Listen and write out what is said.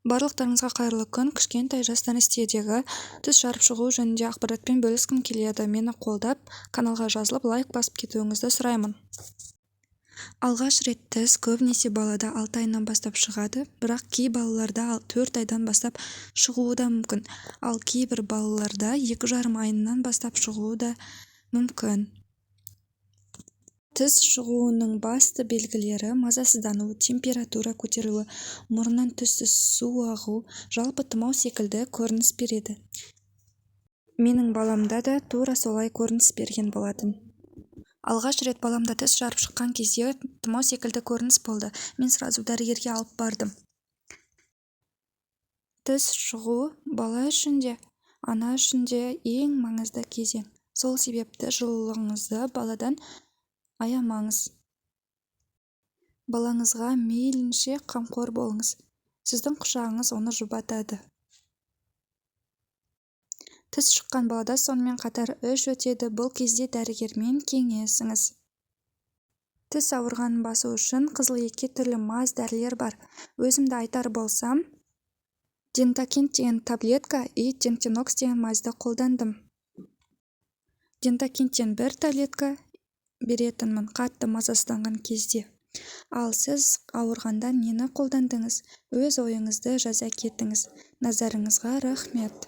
Барлықтарыңызға қайырлы күн. Кішкентай жастан студиядағы тіс жарып шығу жөнінде ақпаратпен бөліскім келеді. Мені қолдап, каналға жазылып, лайк басып кетуіңізді сұраймын. Алғаш рет тіс көбінесе балада 6 айынан бастап шығады, бірақ кей балаларда 4 айдан бастап шығуы да мүмкін, ал кейбір балаларда 2,5 айынан бастап шығуы да мүмкін. Тіс шығуының басты белгілері мазасыздану, температура көтерілуі, мұрыннан түсті су ағу, жалпы тұмау секілді көрініс береді. Менің баламда да тура солай көрініс берген болатын. Алғаш рет баламда тіс жарып шыққан кезде тұмау секілді көрініс болды. Мен сразу дәрігерге алып бардым. Тіс шығу бала үшін де, ана үшін де ең маңызды кезең. Сол себепті жылылығыңызды баладан аямаңыз. Балаңызға мейлінше қамқор болыңыз. Сіздің құшағыңыз оны жұбатады. Тіс шыққан балада сонымен қатар іш өтеді, бұл кезде дәрігермен кеңесіңіз. Тіс ауырғанын басу үшін қызыл-екке түрлі маз дәрілер бар. Өзімді айтар болсам, Дентакент деген таблетка и Дентинокс деген мазды қолдандым. Дентакенттен 1 таблетка беретінмін қатты мазасызданған кезде. Ал сіз ауырғанда нені қолдандыңыз? Өз ойыңызды жаза кетіңіз. Назарыңызға рахмет.